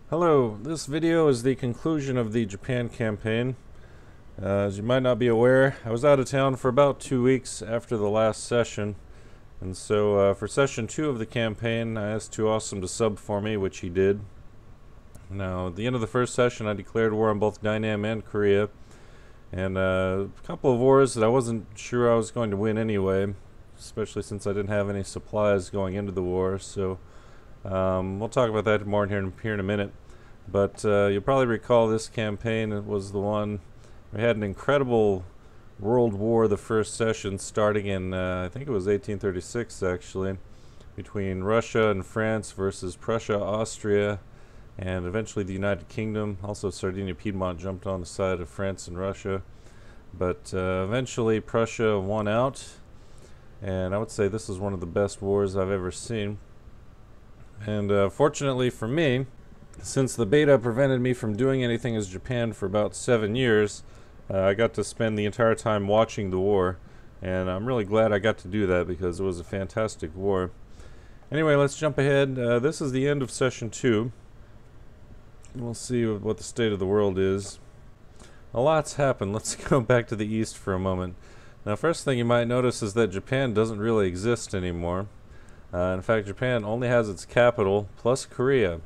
Hello, this video is the conclusion of the Japan campaign. As you might not be aware, I was out of town for about 2 weeks after the last session, and so for session 2 of the campaign I asked Too Awesome to sub for me, which he did. Now, at the end of the first session I declared war on both Dynam and Korea, and a couple of wars that I wasn't sure I was going to win anyway, especially since I didn't have any supplies going into the war, so we'll talk about that more here in a minute. But you'll probably recall this campaign. It was the one we had an incredible world war the first session, starting in I think it was 1836 actually, between Russia and France versus Prussia, Austria, and eventually the United Kingdom. Also Sardinia Piedmont jumped on the side of France and Russia, but eventually Prussia won out, and I would say this is one of the best wars I've ever seen. And fortunately for me, since the beta prevented me from doing anything as Japan for about 7 years, I got to spend the entire time watching the war, and I'm really glad I got to do that because it was a fantastic war. Anyway, let's jump ahead. This is the end of session 2. We'll see what the state of the world is. A lot's happened. Let's go back to the east for a moment. Now, first thing you might notice is that Japan doesn't really exist anymore. In fact, Japan only has its capital plus Korea.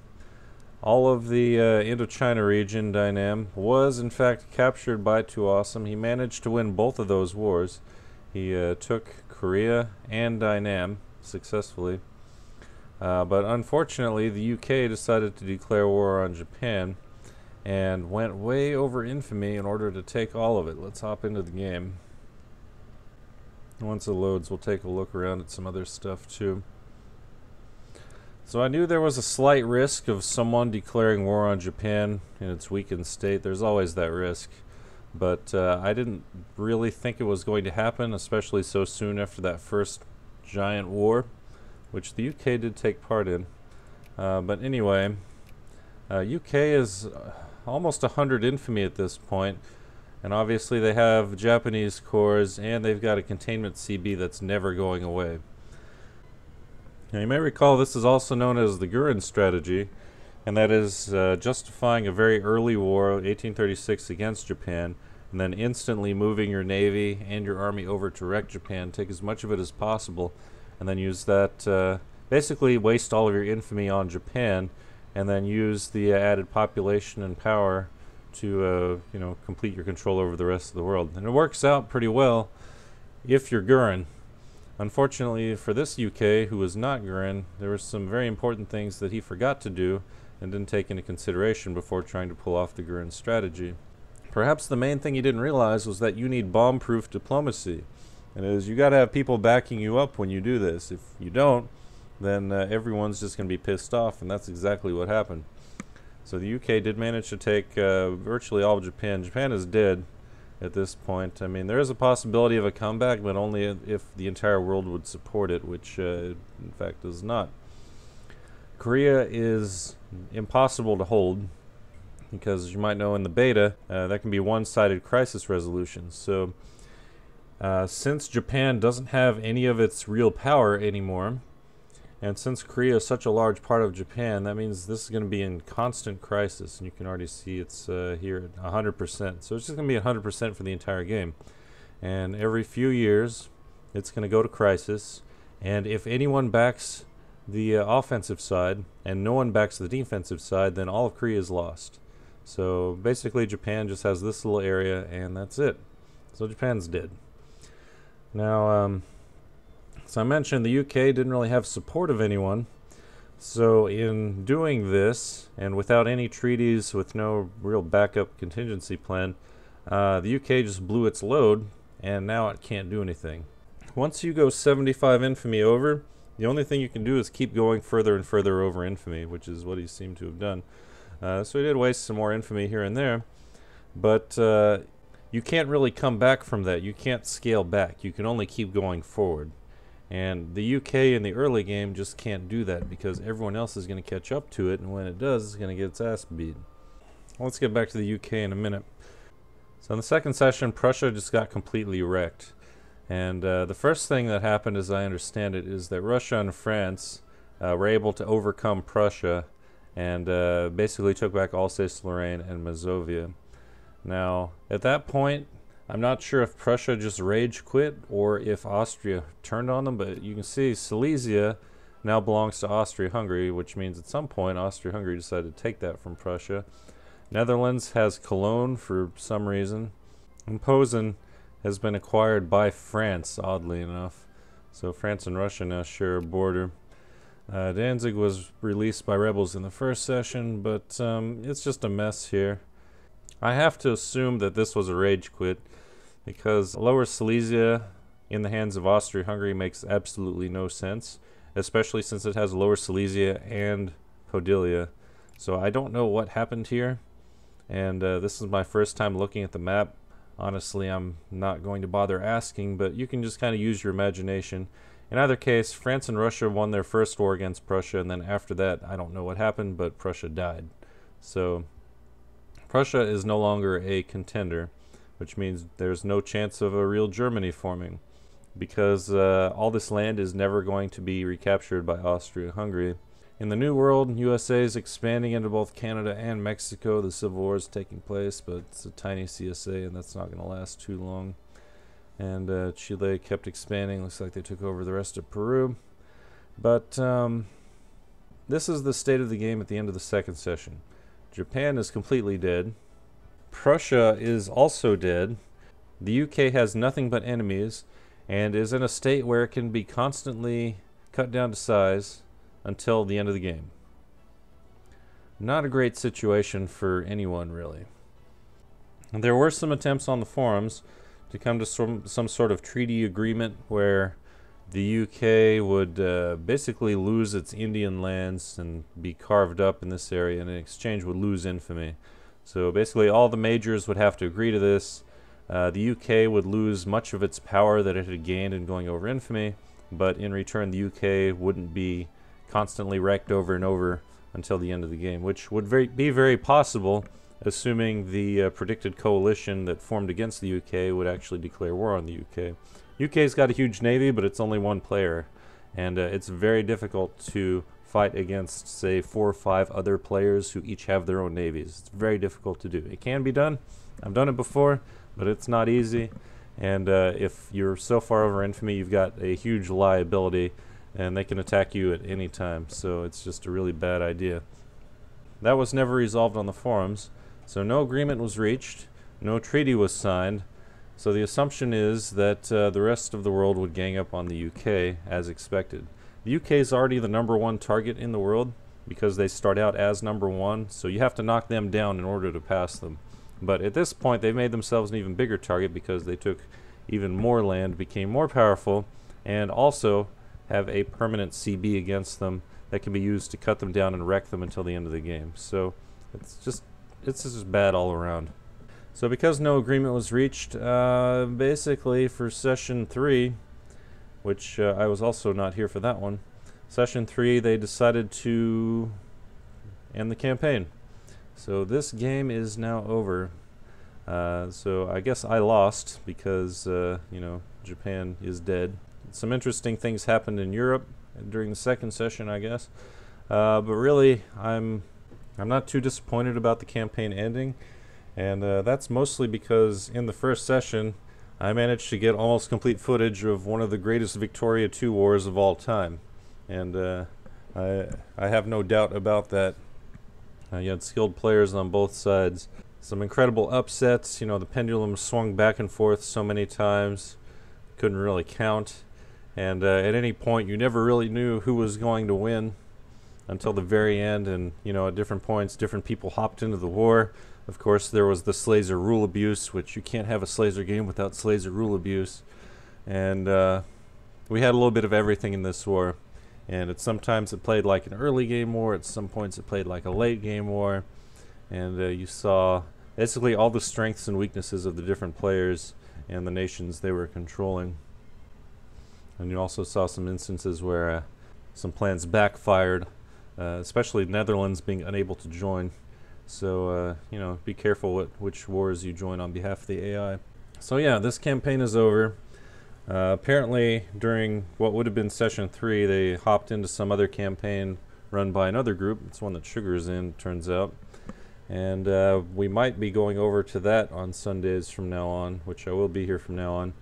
All of the Indochina region, Dynam, was in fact captured by Too Awesome. He managed to win both of those wars. He took Korea and Dynam successfully. But unfortunately, the UK decided to declare war on Japan and went way over infamy in order to take all of it. Let's hop into the game. Once it loads, we'll take a look around at some other stuff too. So I knew there was a slight risk of someone declaring war on Japan in its weakened state. There's always that risk. But I didn't really think it was going to happen, especially so soon after that first giant war, which the UK did take part in. But anyway, UK is almost 100 infamy at this point. And obviously they have Japanese cores, and they've got a containment CB that's never going away. Now, you may recall this is also known as the Gurren strategy, and that is justifying a very early war, 1836, against Japan, and then instantly moving your navy and your army over to wreck Japan, take as much of it as possible, and then use that, basically waste all of your infamy on Japan, and then use the added population and power to, complete your control over the rest of the world. And it works out pretty well if you're Gurren. Unfortunately for this UK, who was not Gurren, there were some very important things that he forgot to do and didn't take into consideration before trying to pull off the Gurren strategy. Perhaps the main thing he didn't realize was that you need bomb-proof diplomacy. And it is, you gotta have people backing you up when you do this. If you don't, then everyone's just gonna be pissed off, and that's exactly what happened. So the UK did manage to take virtually all of Japan. Japan is dead at this point. I mean, there is a possibility of a comeback, but only if the entire world would support it, which in fact does not. Korea is impossible to hold because, as you might know in the beta, that can be one-sided crisis resolution. So since Japan doesn't have any of its real power anymore, and since Korea is such a large part of Japan, that means this is going to be in constant crisis. And you can already see it's here at 100%. So it's just going to be 100% for the entire game. And every few years, it's going to go to crisis. And if anyone backs the offensive side and no one backs the defensive side, then all of Korea is lost. So basically, Japan just has this little area, and that's it. So Japan's dead. Now, so I mentioned the UK didn't really have support of anyone. So in doing this, and without any treaties, with no real backup contingency plan, the UK just blew its load, and now it can't do anything. Once you go 75 infamy over, the only thing you can do is keep going further and further over infamy, which is what he seemed to have done. So he did waste some more infamy here and there, but you can't really come back from that. You can't scale back. You can only keep going forward. And the UK in the early game just can't do that because everyone else is going to catch up to it, and when it does, it's going to get its ass beat. Let's get back to the UK in a minute. So in the second session, Prussia just got completely wrecked. And the first thing that happened, as I understand it, is that Russia and France were able to overcome Prussia and basically took back Alsace-Lorraine and Mazovia. Now, at that point, I'm not sure if Prussia just rage quit or if Austria turned on them, but you can see Silesia now belongs to Austria-Hungary, which means at some point Austria-Hungary decided to take that from Prussia. Netherlands has Cologne for some reason, and Posen has been acquired by France, oddly enough. So France and Russia now share a border. Danzig was released by rebels in the first session, but it's just a mess here. I have to assume that this was a rage quit, because Lower Silesia in the hands of Austria-Hungary makes absolutely no sense, especially since it has Lower Silesia and Podylia. So I don't know what happened here, and this is my first time looking at the map. Honestly, I'm not going to bother asking, but you can just kind of use your imagination. In either case, France and Russia won their first war against Prussia, and then after that, I don't know what happened, but Prussia died. So Prussia is no longer a contender, which means there's no chance of a real Germany forming, because all this land is never going to be recaptured by Austria-Hungary. In the New World, USA is expanding into both Canada and Mexico. The Civil War is taking place, but it's a tiny CSA, and that's not going to last too long. And Chile kept expanding. Looks like they took over the rest of Peru. But this is the state of the game at the end of the second session. Japan is completely dead. Prussia is also dead. The UK has nothing but enemies and is in a state where it can be constantly cut down to size until the end of the game. Not a great situation for anyone, really. And there were some attempts on the forums to come to some sort of treaty agreement where the UK would basically lose its Indian lands and be carved up in this area, and in exchange would lose infamy. So basically all the majors would have to agree to this. The UK would lose much of its power that it had gained in going over infamy, but in return the UK wouldn't be constantly wrecked over and over until the end of the game, which would be very possible, assuming the predicted coalition that formed against the UK would actually declare war on the UK. UK's got a huge navy, but it's only one player, and it's very difficult to fight against, say, 4 or 5 other players who each have their own navies. It's very difficult to do. It can be done. I've done it before, but it's not easy, and if you're so far over infamy, you've got a huge liability, and they can attack you at any time, so it's just a really bad idea. That was never resolved on the forums, so no agreement was reached, no treaty was signed, so the assumption is that the rest of the world would gang up on the UK as expected. The UK is already the #1 target in the world because they start out as #1, so you have to knock them down in order to pass them. But at this point, they've made themselves an even bigger target because they took even more land, became more powerful, and also have a permanent CB against them that can be used to cut them down and wreck them until the end of the game. So it's just bad all around. So because no agreement was reached, basically for session 3, which I was also not here for that one, session 3 they decided to end the campaign. So this game is now over. So I guess I lost because you know, Japan is dead. Some interesting things happened in Europe during the second session, I guess. But really, I'm not too disappointed about the campaign ending, and that's mostly because in the first session, I managed to get almost complete footage of one of the greatest Victoria II wars of all time, and I have no doubt about that. You had skilled players on both sides. Some incredible upsets. You know, the pendulum swung back and forth so many times, couldn't really count. And at any point, you never really knew who was going to win until the very end. And, you know, at different points, different people hopped into the war. Of course, there was the Slayzer rule abuse, which you can't have a Slayzer game without Slayzer rule abuse. And we had a little bit of everything in this war. And sometimes it played like an early game war. At some points, it played like a late game war. And you saw basically all the strengths and weaknesses of the different players and the nations they were controlling. And you also saw some instances where some plans backfired, especially Netherlands being unable to join. So, you know, be careful which wars you join on behalf of the AI. So yeah, this campaign is over. Apparently, during what would have been session 3, they hopped into some other campaign run by another group. It's one that Sugar's in, turns out. And we might be going over to that on Sundays from now on, which I will be here from now on.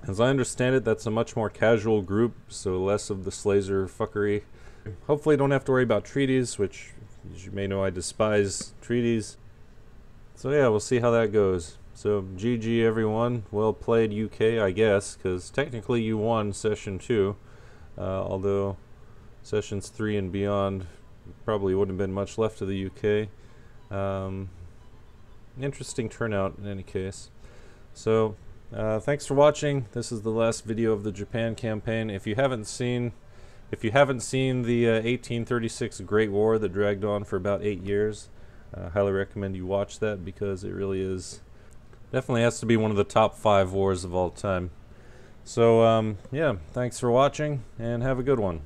As I understand it, that's a much more casual group, so less of the Slayzer fuckery. Hopefully I don't have to worry about treaties, which, as you may know, I despise treaties. So yeah, we'll see how that goes. So GG everyone, well played UK, I guess, because technically you won session 2, although sessions 3 and beyond probably wouldn't have been much left of the UK. Interesting turnout in any case. So thanks for watching. This is the last video of the Japan campaign. If you haven't seen the 1836 Great War that dragged on for about 8 years, I highly recommend you watch that, because it really is, definitely has to be one of the top 5 wars of all time. So yeah, thanks for watching and have a good one.